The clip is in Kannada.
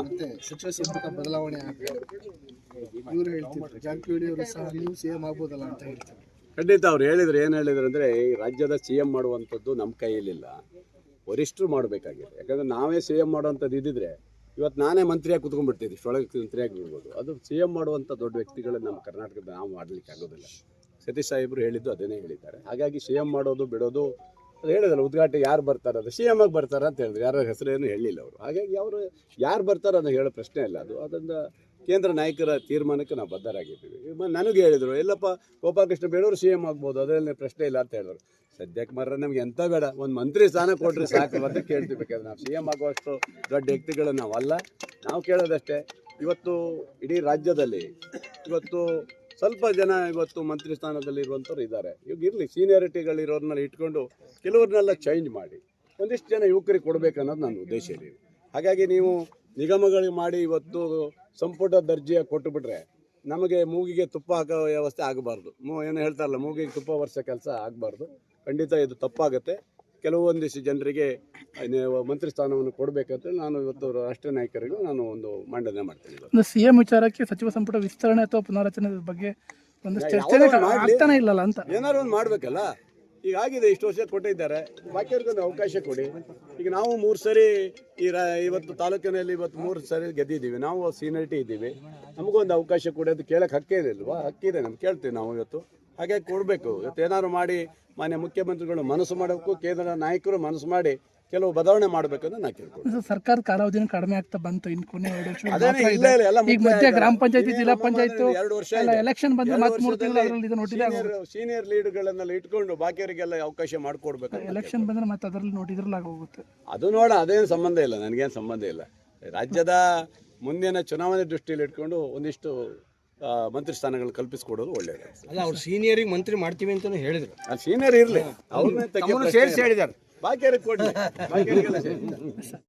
ಮತ್ತೆ ಸಚಿವ ಸಂಪುಟ ಬದಲಾವಣೆ ಆಗಿದೆ. ಇವರು ಹೇಳ್ತಿದ್ರು ಜಾರಕಿಹೊಳಿ ಅವರು ಸಹ ನೀವು ಸಿಎಂ ಆಗ್ಬೋದಲ್ಲ ಅಂತ ಹೇಳ್ತಾರೆ. ಖಂಡಿತ ಅವ್ರು ಹೇಳಿದ್ರು. ಏನು ಹೇಳಿದ್ರು ಅಂದರೆ ಈ ರಾಜ್ಯದ CM ಮಾಡುವಂಥದ್ದು ನಮ್ಮ ಕೈಯಲ್ಲಿಲ್ಲ, ವರಿಷ್ಠರು ಮಾಡಬೇಕಾಗಿದೆ. ಯಾಕಂದರೆ ನಾವೇ CM ಮಾಡುವಂಥದ್ದು ಇದ್ದಿದ್ರೆ ಇವತ್ತು ನಾನೇ ಮಂತ್ರಿಯಾಗಿ ಕುತ್ಕೊಂಡ್ಬಿಡ್ತಿದ್ದೆ, ಇಷ್ಟೊಳಗೆ ಮಂತ್ರಿಯಾಗಿ ಬಿಡ್ಬೋದು. ಅದು CM ಮಾಡುವಂಥ ದೊಡ್ಡ ವ್ಯಕ್ತಿಗಳನ್ನ ನಮ್ಮ ಕರ್ನಾಟಕದ ನಾವು ಮಾಡಲಿಕ್ಕೆ ಆಗೋದಿಲ್ಲ. ಸತೀಶ್ ಸಾಹೇಬರು ಹೇಳಿದ್ದು ಅದನ್ನೇ ಹೇಳಿದ್ದಾರೆ. ಹಾಗಾಗಿ CM ಮಾಡೋದು ಬಿಡೋದು ಅದು ಹೇಳಿದಲ್ಲ, ಉದ್ಘಾಟನೆ ಯಾರು ಬರ್ತಾರೆ ಅದು CM ಆಗಿ ಬರ್ತಾರೆ ಅಂತ ಹೇಳಿದ್ರು. ಯಾರ ಹೆಸರೇನು ಹೇಳಿಲ್ಲ ಅವರು. ಹಾಗಾಗಿ ಅವರು ಯಾರು ಬರ್ತಾರೆ ಅದನ್ನು ಹೇಳೋ ಪ್ರಶ್ನೆ ಇಲ್ಲ. ಅದರಿಂದ ಕೇಂದ್ರ ನಾಯಕರ ತೀರ್ಮಾನಕ್ಕೆ ನಾವು ಬದ್ಧರಾಗಿದ್ದೀವಿ. ನನಗೆ ಹೇಳಿದರು, ಎಲ್ಲಪ್ಪ ಗೋಪಾಲಕೃಷ್ಣ ಬೇಡವರು CM ಆಗ್ಬೋದು, ಅದರಲ್ಲಿ ಪ್ರಶ್ನೆ ಇಲ್ಲ ಅಂತ ಹೇಳಿದ್ರು. ಸದ್ಯಕ್ಕೆ ಮಾತ್ರ ನಮ್ಗೆ ಎಂತ ಬೇಡ, ಒಂದು ಮಂತ್ರಿ ಸ್ಥಾನ ಕೊಟ್ಟರೆ ಸಾಕು ಅಂತ ಕೇಳ್ತೀವಿ. ಬೇಕಾದ್ರೆ ನಾವು CM ಆಗುವಷ್ಟು ದೊಡ್ಡ ವ್ಯಕ್ತಿಗಳು ನಾವಲ್ಲ. ನಾವು ಕೇಳೋದಷ್ಟೇ, ಇವತ್ತು ಇಡೀ ರಾಜ್ಯದಲ್ಲಿ ಇವತ್ತು ಸ್ವಲ್ಪ ಜನ ಇವತ್ತು ಮಂತ್ರಿ ಸ್ಥಾನದಲ್ಲಿ ಇರುವಂಥವ್ರು ಇದ್ದಾರೆ. ಇವಾಗ ಇರಲಿ, ಸೀನಿಯಾರಿಟಿಗಳಿರೋರನ್ನೆಲ್ಲ ಇಟ್ಕೊಂಡು ಕೆಲವ್ರನ್ನೆಲ್ಲ ಚೇಂಜ್ ಮಾಡಿ ಒಂದಿಷ್ಟು ಜನ ಯುವಕರಿಗೆ ಕೊಡಬೇಕನ್ನೋದು ನನ್ನ ಉದ್ದೇಶ ಇದೆ. ಹಾಗಾಗಿ ನೀವು ನಿಗಮಗಳಿಗೆ ಮಾಡಿ ಇವತ್ತು ಸಂಪುಟ ದರ್ಜೆಯಾಗಿ ಕೊಟ್ಟುಬಿಟ್ರೆ ನಮಗೆ ಮೂಗಿಗೆ ತುಪ್ಪ ಹಾಕೋ ವ್ಯವಸ್ಥೆ ಆಗಬಾರ್ದು. ಏನು ಹೇಳ್ತಾರಲ್ಲ, ಮೂಗಿಗೆ ತುಪ್ಪ ವರ್ಷ ಕೆಲಸ ಆಗಬಾರ್ದು. ಖಂಡಿತ ಇದು ತಪ್ಪಾಗುತ್ತೆ. ಕೆಲವೊಂದಿಷ್ಟು ಜನರಿಗೆ ಮಂತ್ರಿ ಸ್ಥಾನವನ್ನು ಕೊಡಬೇಕಂತ ನಾನು ಇವತ್ತು ರಾಷ್ಟ್ರೀಯ ನಾಯಕರಿಗೂ ನಾನು ಒಂದು ಮಂಡನೆ ಮಾಡ್ತೀನಿ. CM ವಿಚಾರಕ್ಕೆ ಸಚಿವ ಸಂಪುಟ ವಿಸ್ತರಣೆ ಅಥವಾ ಪುನರಚನೆ ಬಗ್ಗೆ ಒಂದಷ್ಟು ಚರ್ಚೆ ಆಗ್ತಾನೆ ಇಲ್ಲಲ್ಲ ಅಂತ ಏನಾದ್ರು ಒಂದು ಮಾಡಬೇಕಲ್ಲ. ಈಗ ಆಗಿದೆ, ಇಷ್ಟು ವರ್ಷ ಕೊಟ್ಟಿದ್ದಾರೆ, ಬಾಕಿಯವ್ರಿಗೊಂದು ಅವಕಾಶ ಕೊಡಿ. ಈಗ ನಾವು 3 ಸರಿ ಇವತ್ತು ತಾಲೂಕಿನಲ್ಲಿ ಇವತ್ತು 3 ಸರಿ ಗೆದ್ದಿದ್ದೀವಿ. ನಾವು ಸೀನಿಯರಿಟಿ ಇದ್ದೀವಿ, ನಮಗೊಂದು ಅವಕಾಶ ಕೊಡಿ. ಅದು ಕೇಳಕ್ಕೆ ಹಕ್ಕಿದೆ ಇಲ್ವಾ? ಹಕ್ಕಿದೆ, ನಮ್ಗೆ ಕೇಳ್ತೀವಿ ನಾವು ಇವತ್ತು. ಹಾಗಾಗಿ ಕೊಡಬೇಕು. ಇವತ್ತು ಏನಾದ್ರು ಮಾಡಿ ಮಾನ್ಯ ಮುಖ್ಯಮಂತ್ರಿಗಳು ಮನಸ್ಸು ಮಾಡಬೇಕು, ಕೇಂದ್ರ ನಾಯಕರು ಮನಸ್ಸು ಮಾಡಿ ಕೆಲವು ಬದಲಾವಣೆ ಮಾಡಬೇಕಂತ ನಾ ಕೇಳ್ಕೊಂಡು. ಸರ್ಕಾರದ ಕಾಲಾವಧಿನ ಕಡಿಮೆ ಆಗ್ತಾ ಬಂತು. ಇನ್ನು ಕೊನೆ 2 ವರ್ಷ ಈಗ ಮಧ್ಯ ಗ್ರಾಮ ಪಂಚಾಯತಿ, ಜಿಲ್ಲಾ ಪಂಚಾಯತ್ 2 ವರ್ಷ ಎಲೆಕ್ಷನ್ ಬಂದ್ರೆ ಮತ್ತೆ 3 ತಿಂಗಳು ಅದರಲ್ಲಿ ನೋಟಿದೆ. ಸೀನಿಯರ್ ಲೀಡ್ಗಳನ್ನೆಲ್ಲ ಇಟ್ಕೊಂಡು ಬಾಕಿಯವರಿಗೆಲ್ಲ ಅವಕಾಶ ಮಾಡಿಕೊಡ್ಬೇಕು. ಎಲೆಕ್ಷನ್ ಬಂದ್ರೆ ಮತ್ತೆ ಅದರಲ್ಲಿ ನೋಟಿದ್ರಲ್ಲಿ ಆಗೋಗುತ್ತೆ. ಅದು ನೋಡ, ಅದೇನು ಸಂಬಂಧ ಇಲ್ಲ, ನನಗೇನು ಸಂಬಂಧ ಇಲ್ಲ. ರಾಜ್ಯದ ಮುಂದಿನ ಚುನಾವಣೆ ದೃಷ್ಟಿಯಲ್ಲಿ ಇಟ್ಕೊಂಡು ಒಂದಿಷ್ಟು ಮಂತ್ರಿ ಸ್ಥಾನಗಳು ಕಲ್ಪಿಸಿಕೊಡೋದು ಒಳ್ಳೆಯದು. ಅಲ್ಲ, ಅವ್ರು ಸೀನಿಯರಿಗೆ ಮಂತ್ರಿ ಮಾಡ್ತೀವಿ ಅಂತ ಹೇಳಿದ್ರು. ಸೀನಿಯರ್ ಇರಲಿ, ಅವ್ರನ್ನೇ ಸೇರಿಸಿ ಹೇಳಿದ್ದಾರೆ. ಬಾಕಿಯವರಿಗೆ ಕೊಡಲಿ, ಬಾಕಿಯವರಿಗೆಲ್ಲ